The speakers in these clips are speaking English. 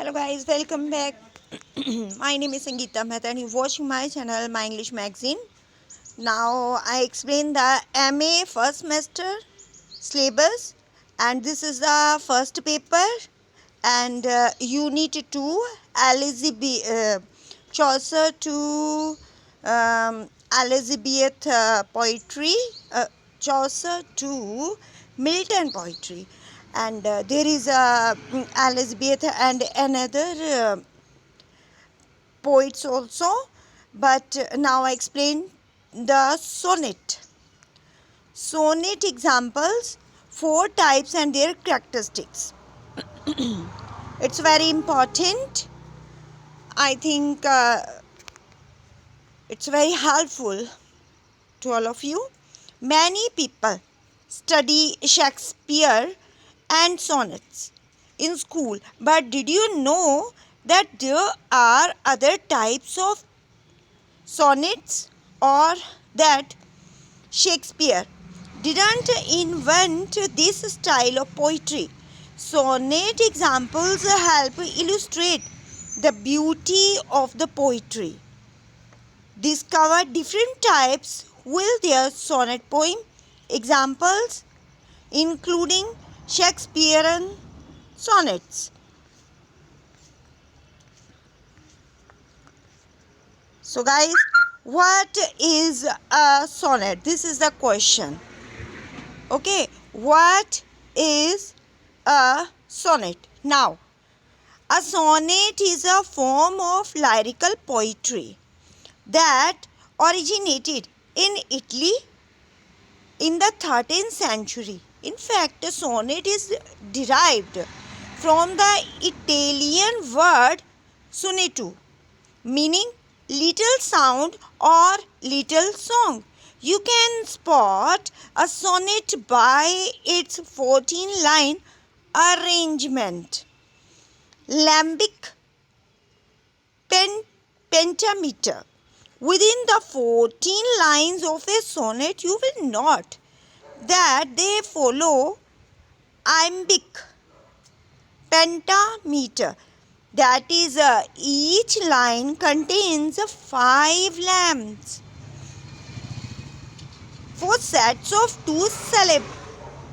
Hello guys, welcome back. My name is Sangeeta Mehta and you're watching my channel My English Magazine. Now I explain the MA first semester syllabus, and this is the first paper, and Unit 2 Chaucer to Elizabeth poetry, Chaucer to Milton poetry, and there is Elizabeth and another poets also, but now I explain the sonnet. Sonnet examples, 4 types and their characteristics. It's very important. I think it's very helpful to all of you. Many people study Shakespeare and sonnets in school, but did you know that there are other types of sonnets, or that Shakespeare didn't invent this style of poetry? Sonnet examples help illustrate the beauty of the poetry. Discover different types with their sonnet poem examples, including Shakespearean sonnets. So guys, what is a sonnet? This is the question. Okay, what is a sonnet? Now, a sonnet is a form of lyrical poetry that originated in Italy in the 13th century. In fact, a sonnet is derived from the Italian word sonetto, meaning little sound or little song. You can spot a sonnet by its 14-line arrangement. Iambic pentameter. Within the 14 lines of a sonnet, you will note that they follow iambic pentameter. That is, each line contains 5 lines. 4 sets of 2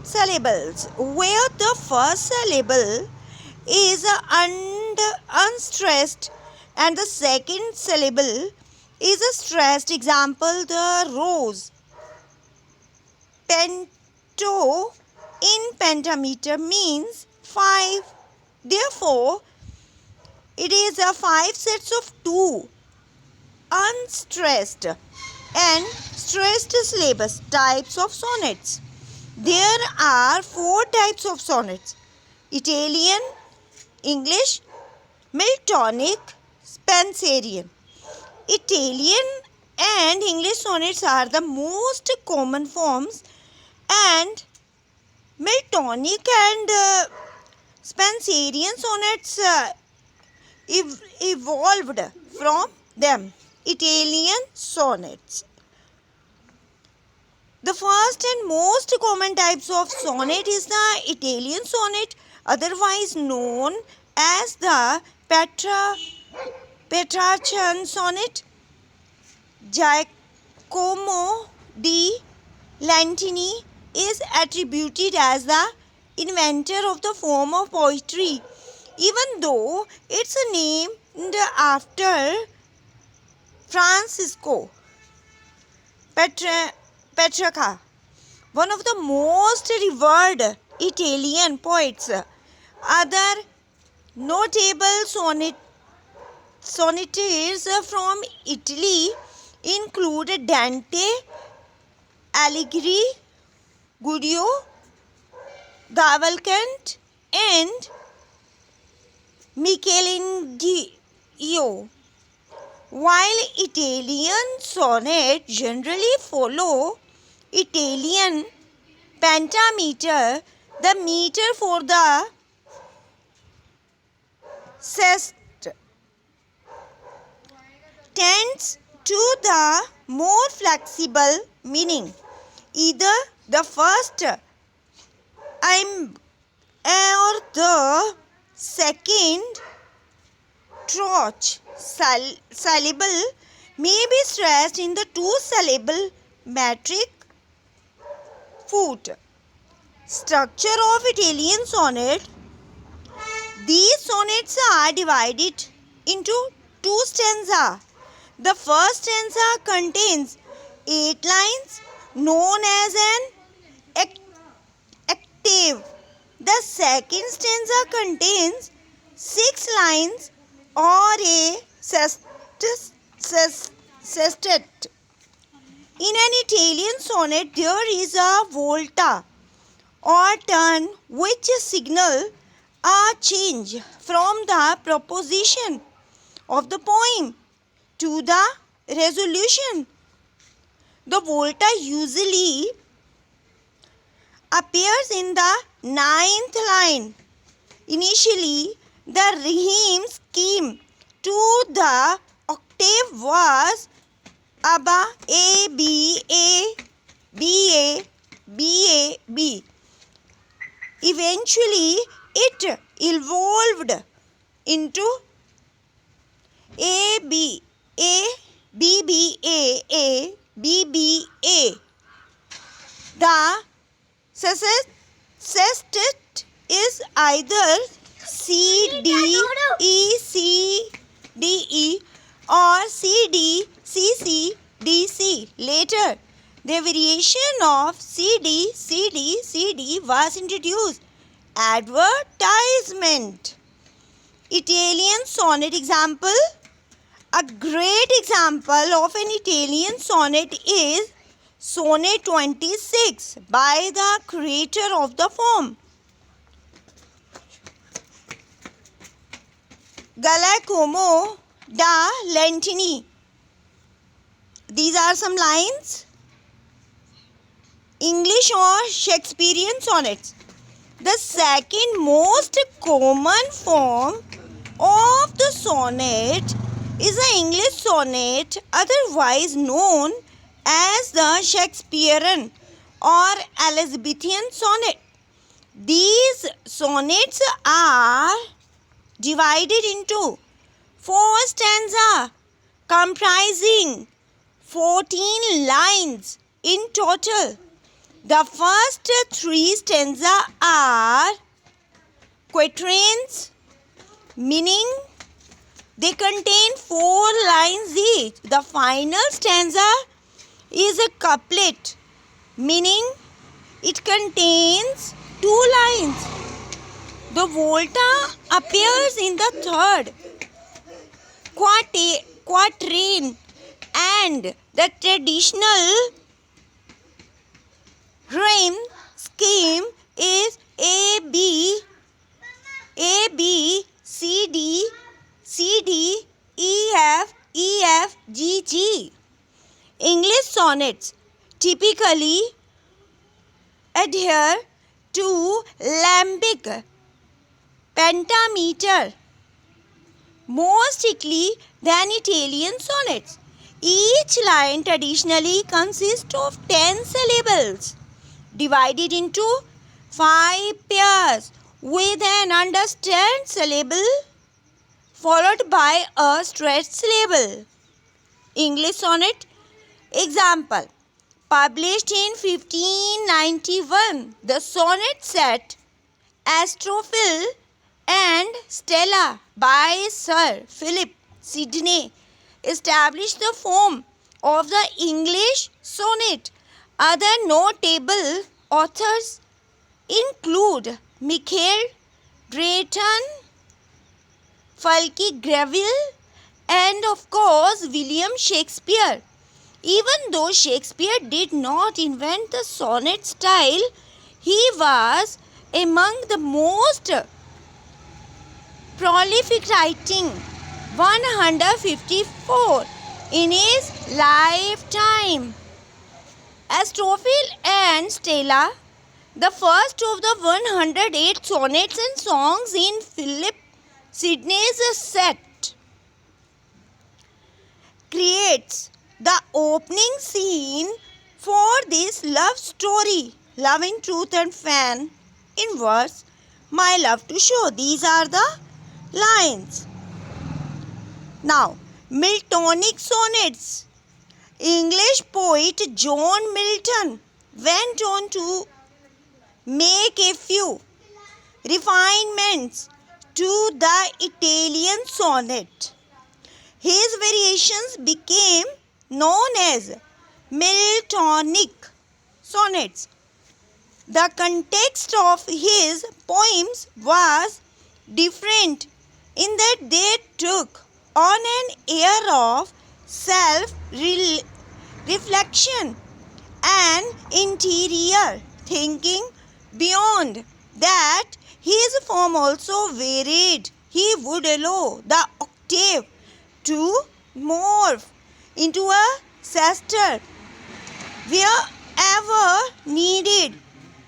syllables, where the first syllable is unstressed and the second syllable is a stressed. Example, the rose. Pento in pentameter means 5. Therefore, it is a 5 sets of 2 unstressed and stressed syllables. Types of sonnets. There are 4 types of sonnets: Italian, English, Miltonic, Spenserian. Italian and English sonnets are the most common forms, and Miltonic and Spenserian sonnets evolved from them. Italian sonnets. The first and most common types of sonnet is the Italian sonnet, otherwise known as the Petrarchan sonnet. Giacomo di Lentini is attributed as the inventor of the form of poetry, even though it's named after Francisco Petrarca, one of the most revered Italian poets. Other notable sonnetteers from Italy include Dante Alighieri, Guido Cavalcanti, and Michelangelo. While Italian sonnets generally follow Italian pentameter, the meter for the sest tends to the more flexible meaning. Either the first or the second troch syllable may be stressed in the two-syllable metric foot. Structure of Italian sonnet. These sonnets are divided into two stanzas. The first stanza contains 8 lines known as an octave. The second stanza contains 6 lines or a sestet. In an Italian sonnet, there is a volta or turn which signals a change from the proposition of the poem to the resolution. The volta usually appears in the 9th line. Initially, the rhyme scheme to the octave was ABBA, A, B, A, B, A, B, A, B. Eventually, it evolved into A, B, A, B, B, A, B, B, A. The sestet is either C, D, E, C, D, E or C, D, C, C, D, C. Later, the variation of C, D, C, D, C, D was introduced. Advertisement. Italian sonnet example. A great example of an Italian sonnet is Sonnet 26 by the creator of the form, Giacomo da Lentini. These are some lines. English or Shakespearean sonnets. The second most common form of the sonnet is the English sonnet, otherwise known as the Shakespearean or Elizabethan sonnet. These sonnets are divided into 4 stanzas comprising 14 lines in total. The first 3 stanzas are quatrains, meaning they contain 4 lines each. The final stanza is a couplet, meaning it contains 2 lines. The volta appears in the third quatrain, and the traditional rhyme scheme is A, B, C, D, C, D, E, F, G, G. English sonnets typically adhere to iambic pentameter more strictly than Italian sonnets. Each line traditionally consists of 10 syllables divided into 5 pairs with an understressed syllable followed by a stressed syllable. English sonnet example. Published in 1591, the sonnet set Astrophil and Stella by Sir Philip Sidney established the form of the English sonnet. Other notable authors include Michael Drayton, Fulke Greville, and of course William Shakespeare. Even though Shakespeare did not invent the sonnet style, he was among the most prolific, writing 154 in his lifetime. Astrophil and Stella, the first of the 108 sonnets and songs in Philip Sidney's set, creates the opening scene for this love story, Love in Truth and Fan, in verse, My Love to Show. These are the lines. Now, Miltonic sonnets. English poet John Milton went on to make a few refinements to the Italian sonnet. His variations became known as Miltonic sonnets. The context of his poems was different in that they took on an air of self-reflection and interior thinking. Beyond that, his form also varied. He would allow the octave to morph into a sester wherever needed.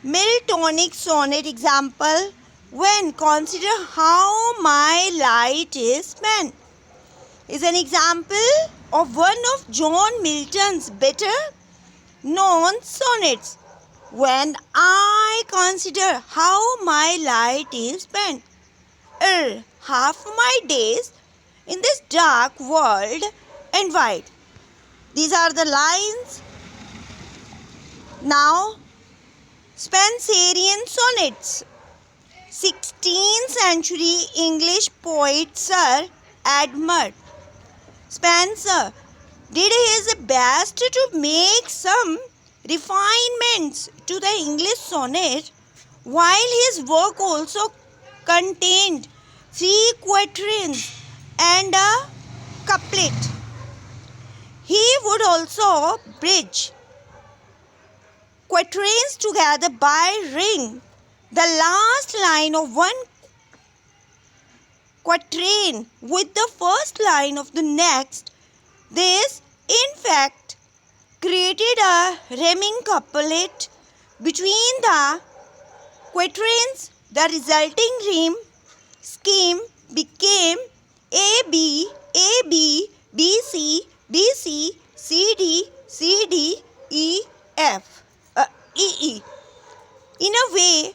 Miltonic sonnet example, when consider how my light is spent, is an example of one of John Milton's better known sonnets. When I consider how my light is spent, half my days in this dark world and wide. These are the lines. Now, Spenserian sonnets. 16th century English poet Sir Edmund Spenser did his best to make some refinements to the English sonnet, while his work also contained 3 quatrains and a couplet. He would also bridge quatrains together by ring the last line of one quatrain with the first line of the next. This, in fact, created a rhyming couplet between the quatrains. The resulting rhyme scheme became AB, AB, BC, BC, CD, CD, EF, EE. In a way,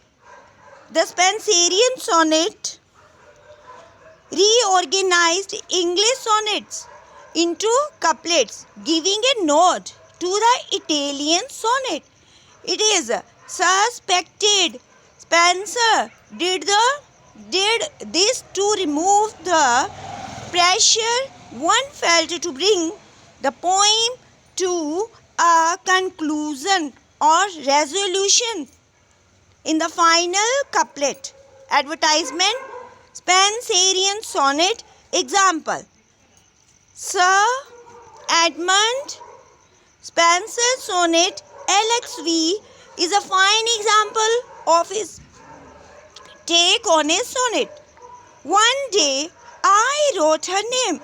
the Spenserian sonnet reorganized English sonnets into couplets, giving a nod to the Italian sonnet. It is suspected Spenser did this to remove the pressure one felt to bring the poem to a conclusion or resolution. In the final couplet, advertisement, Spenserian sonnet example. Sir Edmund Spenser's sonnet LXV is a fine example of his take on a sonnet. One day I wrote her name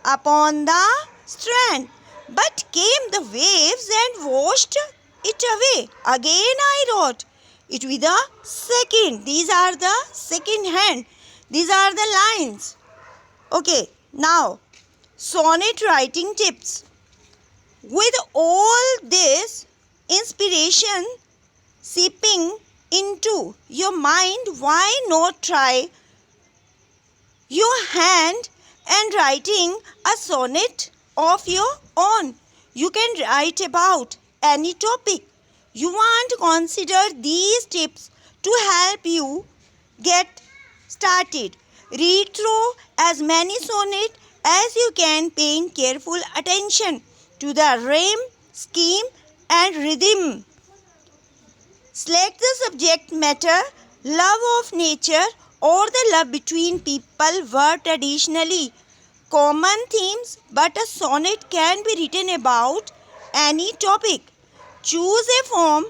upon the strand, but came the waves and washed it away. Again I wrote it with a second. These are the second hand. These are the lines. Okay, now sonnet writing tips. With all this inspiration seeping into your mind, why not try your hand and writing a sonnet of your own? You can write about any topic you want. Consider these tips to help you get started. Read through as many sonnets as you can, paying careful attention to the rhyme, scheme and rhythm. Select the subject matter, love of nature or the love between people were traditionally common themes, but a sonnet can be written about any topic. Choose a form.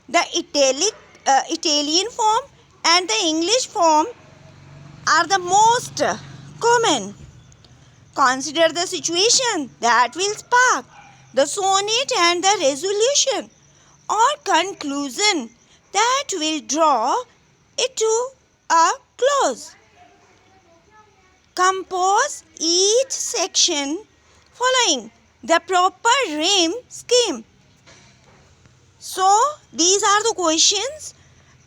The Italian form and the English form are the most common. Consider the situation that will spark the sonnet and the resolution or conclusion that will draw it to a close. Compose each section following the proper rhyme scheme. So, these are the questions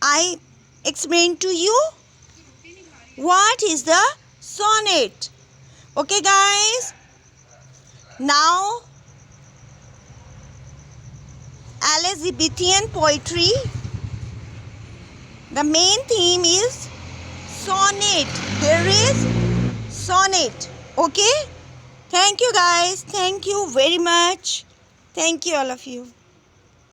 I explained to you. What is the sonnet? Okay guys, now Elizabethan poetry. The main theme is sonnet. Here is sonnet. Okay? Thank you guys. Thank you very much. Thank you all of you.